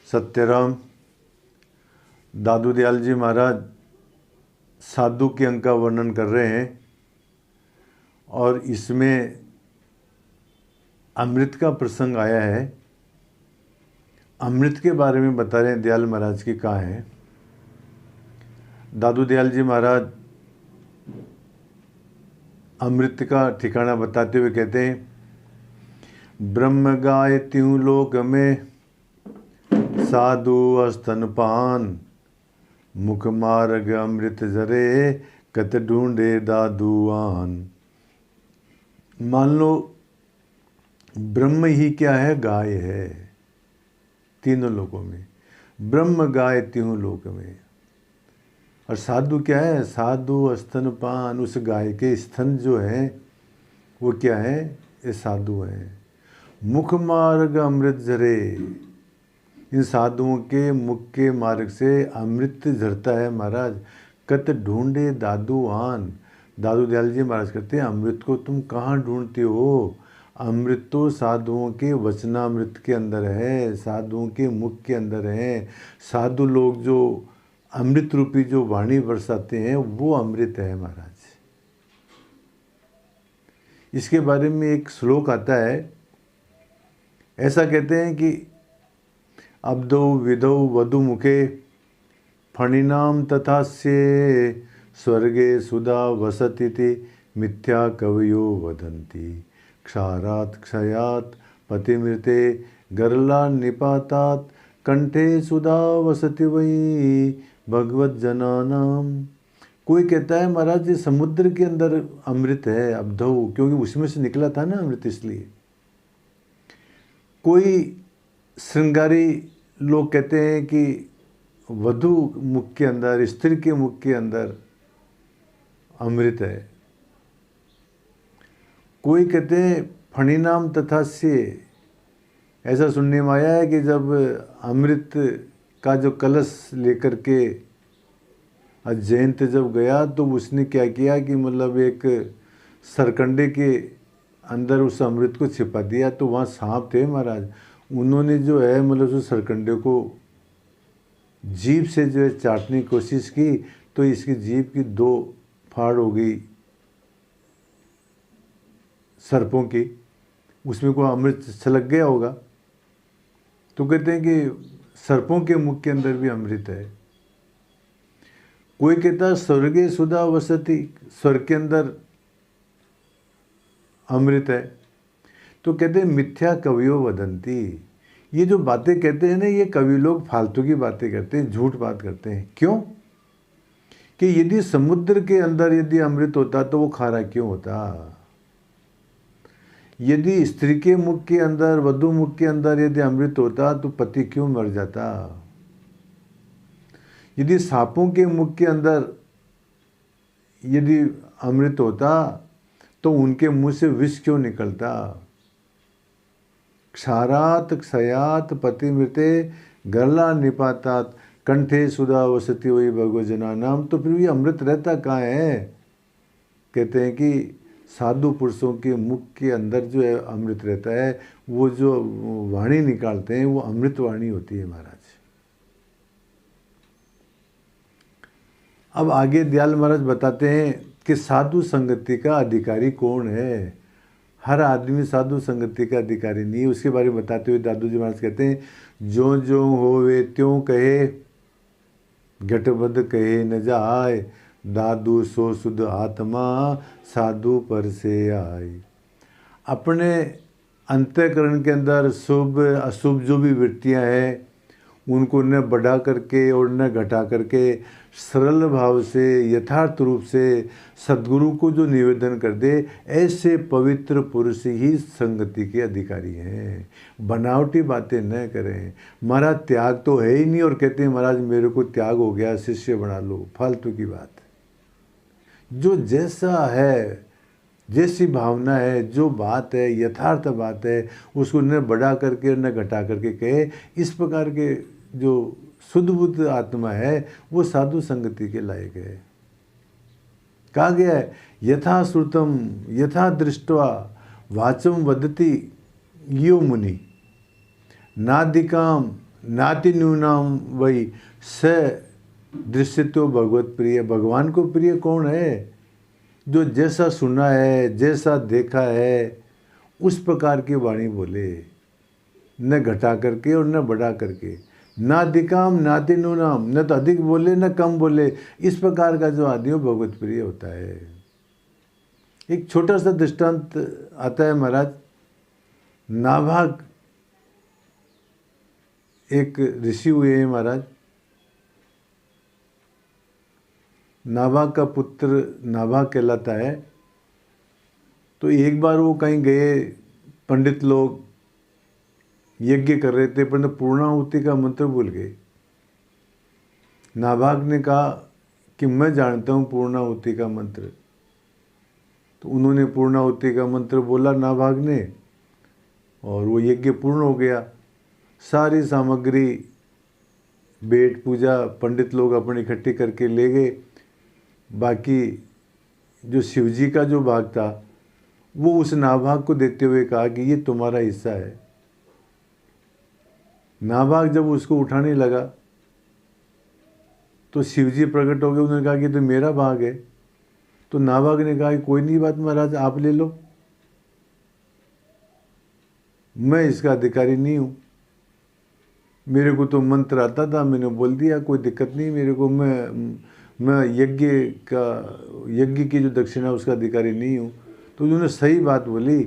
सत्यराम दादू दयाल जी महाराज साधु के अंग का वर्णन कर रहे हैं और इसमें अमृत का प्रसंग आया है। अमृत के बारे में बता रहे हैं दयाल महाराज की कहाँ है। दादू दयाल जी महाराज अमृत का ठिकाना बताते हुए कहते हैं, ब्रह्म गाय त्यों लोक में साधु स्तनपान, मुख मार्ग अमृत जरे कत ढूंढे दादुआन। मान लो ब्रह्म ही क्या है, गाय है तीनों लोकों में। ब्रह्म गाय त्यों लोक में। और साधु क्या है, साधु स्तनपान, उस गाय के स्तन जो है वो क्या है, ये साधु है। मुख मार्ग अमृत झरे, इन साधुओं के मुख के मार्ग से अमृत झरता है महाराज। कत ढूंढे दादू आन, दादू दयाल जी महाराज कहते हैं अमृत को तुम कहाँ ढूंढते हो। अमृत तो साधुओं के वचनामृत के अंदर है, साधुओं के मुख के अंदर है। साधु लोग जो अमृत रूपी जो वाणी बरसाते हैं वो अमृत है महाराज। इसके बारे में एक श्लोक आता है, ऐसा कहते हैं कि अब्दौ विधौ वधु मुखे फणिनाम तथास्ये स्वर्गे सुधा वसतीति मिथ्या कवयो वदन्ति। क्षारात् क्षयात् पतिमृते गरला निपातात कंठे सुधा वसति वही भगवत जनानाम। कोई कहता है महाराज ये समुद्र के अंदर अमृत है अब्धौ, क्योंकि उसमें से निकला था ना अमृत इसलिए। कोई श्रृंगारी लोग कहते हैं कि वधु मुख के अंदर, स्त्री के मुख के अंदर अमृत है। कोई कहते हैं फणिनाम तथास्ये, ऐसा सुनने में आया है कि जब अमृत का जो कलश लेकर के जयंत जब गया तो उसने क्या किया कि मतलब एक सरकंडे के अंदर उस अमृत को छिपा दिया। तो वहाँ सांप थे महाराज, उन्होंने जो है मतलब उस सरकंडे को जीभ से जो है चाटने की कोशिश की तो इसकी जीभ की 2 फाड़ हो गई सर्पों की, उसमें कोई अमृत छलक गया होगा। तो कहते हैं कि सर्पों के मुख के अंदर भी अमृत है। कोई कहता है स्वर्गे सुधा वसती, स्वर्ग के अंदर अमृत है। तो कहते हैं मिथ्या कवियो वदंती, ये जो बातें कहते हैं ना ये कवि लोग फालतू की बातें करते हैं, झूठ बात करते हैं। क्यों कि यदि समुद्र के अंदर यदि अमृत होता तो वो खारा क्यों होता। यदि स्त्री के मुख के अंदर, वधु मुख के अंदर यदि अमृत होता तो पति क्यों मर जाता। यदि सांपों के मुख के अंदर यदि अमृत होता तो उनके मुंह से विष क्यों निकलता। क्षारात क्षयात पतिमृते गरला निपातात कंठे सुधा वसती वही भगवजना नाम। तो फिर ये अमृत रहता कहाँ है। कहते हैं कि साधु पुरुषों के मुख के अंदर जो है अमृत रहता है, वो जो वाणी निकालते हैं वो अमृत वाणी होती है महाराज। अब आगे दयाल महाराज बताते हैं कि साधु संगति का अधिकारी कौन है। हर आदमी साधु संगति का अधिकारी नहीं है। उसके बारे में बताते हुए दादू जी महाराज कहते हैं, जो जो होवे त्यों कहे घटबद्ध कहे न जाए, दादू सो शुद्ध आत्मा साधु पर से आए। अपने अंतःकरण के अंदर शुभ अशुभ जो भी वृत्तियां हैं उनको न बढ़ा करके और न घटा करके सरल भाव से यथार्थ रूप से सद्गुरु को जो निवेदन कर दे, ऐसे पवित्र पुरुष ही संगति के अधिकारी हैं। बनावटी बातें न करें। महाराज त्याग तो है ही नहीं और कहते हैं महाराज मेरे को त्याग हो गया शिष्य बना लो, फालतू की बात। जो जैसा है, जैसी भावना है, जो बात है, यथार्थ बात है, उसको न बढ़ा करके न घटा करके कहे। इस प्रकार के जो शुद्ध बुद्ध आत्मा है वो साधु संगति के लायक है। कहा गया है, यथा श्रुतम यथा दृष्ट्वा वाचम वदति यो मुनि, नादिकाम नाति न्यूनाम वही स दृश्यतो भगवत प्रिय। भगवान को प्रिय कौन है? जो जैसा सुना है, जैसा देखा है, उस प्रकार की वाणी बोले, न घटा करके और न बढ़ा करके, ना अधिकाम नाति न्यूनाम, न तो अधिक बोले न कम बोले। इस प्रकार का जो आदमी भगवत प्रिय होता है। एक छोटा सा दृष्टांत आता है महाराज। नाभाग एक ऋषि हुए हैं महाराज। नाभाग का पुत्र नाभाग कहलाता है। तो एक बार वो कहीं गए, पंडित लोग यज्ञ कर रहे थे, परंतु पूर्णाहुति का मंत्र भूल गए। नाभाग ने कहा कि मैं जानता हूँ पूर्णाहुति का मंत्र। तो उन्होंने पूर्णाहुति का मंत्र बोला नाभाग ने, और वो यज्ञ पूर्ण हो गया। सारी सामग्री, बेट पूजा पंडित लोग अपने इकट्ठी करके ले गए। बाकी जो शिवजी का जो भाग था वो उस नाभाग को देते हुए कहा कि ये तुम्हारा हिस्सा है। नाभाग जब उसको उठाने लगा तो शिवजी प्रकट हो गए। उन्होंने कहा कि तो मेरा भाग है। तो नाभाग ने कहा कि कोई नहीं बात महाराज, आप ले लो, मैं इसका अधिकारी नहीं हूँ। मेरे को तो मंत्र आता था, मैंने बोल दिया, कोई दिक्कत नहीं मेरे को। मैं यज्ञ की जो दक्षिणा उसका अधिकारी नहीं हूँ। तो उन्होंने सही बात बोली।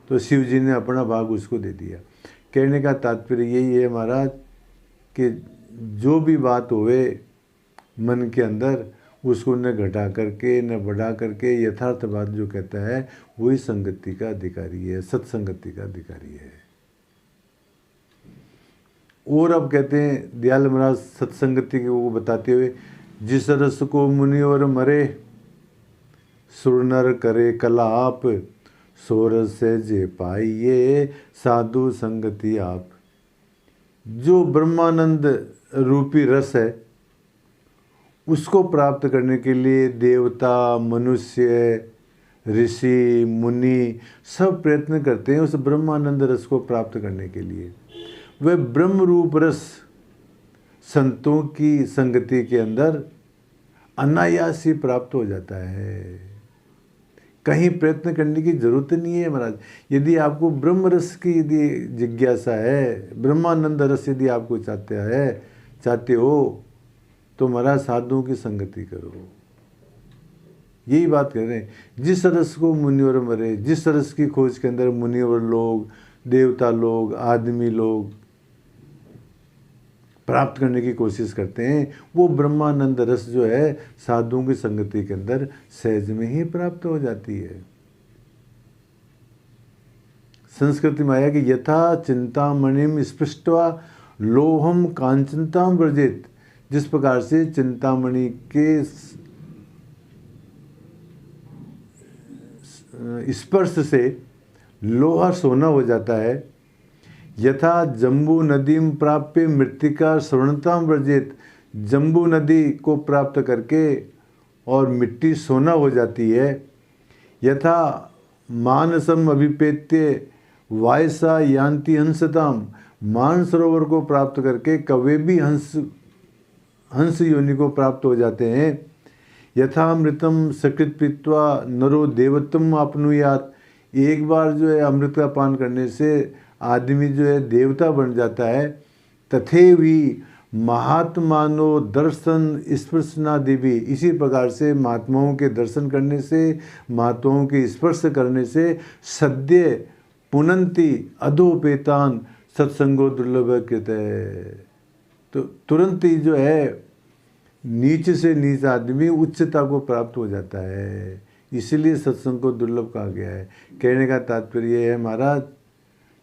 तो शिव जी ने अपना भाग उसको दे दिया। कहने का तात्पर्य यही है महाराज कि जो भी बात होवे मन के अंदर, उसको न घटा करके न बढ़ा करके यथार्थ बात जो कहता है वही संगति का अधिकारी है, सत्संगति का अधिकारी है। और अब कहते हैं दयाल महाराज सत्संगति को बताते हुए, जिस रस को मुनि और मरे, सुर नर करे कलाप, सो रस से जे पाइये साधु संगति आप। जो ब्रह्मानंद रूपी रस है उसको प्राप्त करने के लिए देवता, मनुष्य, ऋषि, मुनि सब प्रयत्न करते हैं उस ब्रह्मानंद रस को प्राप्त करने के लिए। वह ब्रह्म रूप रस संतों की संगति के अंदर अनायास ही प्राप्त हो जाता है। कहीं प्रयत्न करने की जरूरत नहीं है महाराज। यदि आपको ब्रह्म रस की यदि जिज्ञासा है, ब्रह्मानंद रस यदि आपको चाहते हो तो महाराज साधुओं की संगति करो। यही बात कर रहे हैं। जिस रस को मुनिवर मरे, जिस रस की खोज के अंदर मुनिवर लोग, देवता लोग, आदमी लोग प्राप्त करने की कोशिश करते हैं, वो ब्रह्मानंद रस जो है साधुओं की संगति के अंदर सहज में ही प्राप्त हो जाती है। संस्कृत में आया कि यथा चिंतामणिम स्पृष्ट्वा लोहम कांचनताम व्रजेत। जिस प्रकार से चिंतामणि के स्पर्श से लोहा सोना हो जाता है, यथा जम्बू नदीम प्राप्य मृत्तिका स्वर्णताम व्रजेत। जम्बू नदी को प्राप्त करके और मिट्टी सोना हो जाती है, यथा मानसम अभिपेत्य वायसा यान्ति हंसताम। मानसरोवर को प्राप्त करके कवे भी हंस योनि को प्राप्त हो जाते हैं। यथामृतम सकृत पीत्वा नरो देवतम आपनुयात। एक बार जो है अमृत का पान करने से आदमी जो है देवता बन जाता है। तथेवी महात्मानो दर्शन स्पर्शनादि भी। इसी प्रकार से महात्माओं के दर्शन करने से, महात्माओं के स्पर्श करने से सद्य पुनंति अधोपेतान सत्संगो दुर्लभ कृत है। तो तुरंत ही जो है नीच से नीच आदमी उच्चता को प्राप्त हो जाता है। इसीलिए सत्संग को दुर्लभ कहा गया है। कहने का तात्पर्य है महाराज,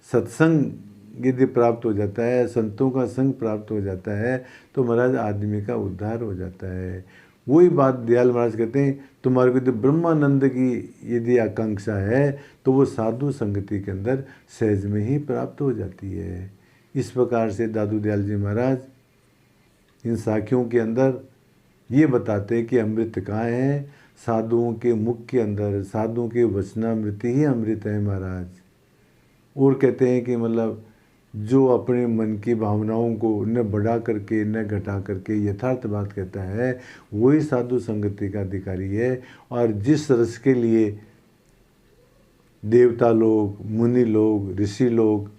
सत्संग यदि प्राप्त हो जाता है, संतों का संग प्राप्त हो जाता है तो महाराज आदमी का उद्धार हो जाता है। वही बात दयाल महाराज कहते हैं, तुम्हारे को यदि ब्रह्मानंद की यदि आकांक्षा है तो वो साधु संगति के अंदर सहज में ही प्राप्त हो जाती है। इस प्रकार से दादू दयाल जी महाराज इन साखियों के अंदर ये बताते हैं कि अमृत कहाँ है। साधुओं के मुख के अंदर, साधुओं के वचनामृत ही अमृत है महाराज। और कहते हैं कि मतलब जो अपने मन की भावनाओं को न बढ़ा करके न घटा करके यथार्थ बात कहता है, वही साधु संगति का अधिकारी है। और जिस रस के लिए देवता लोग, मुनि लोग, ऋषि लोग,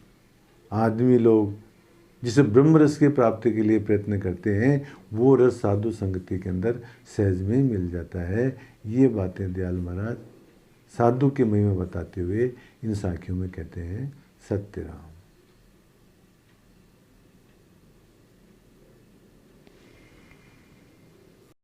आदमी लोग जिसे ब्रह्म रस की प्राप्ति के लिए प्रयत्न करते हैं, वो रस साधु संगति के अंदर सहज में मिल जाता है। ये बातें दयाल महाराज साधु की महिमा बताते हुए इन साखियों में कहते हैं। सत्य राम।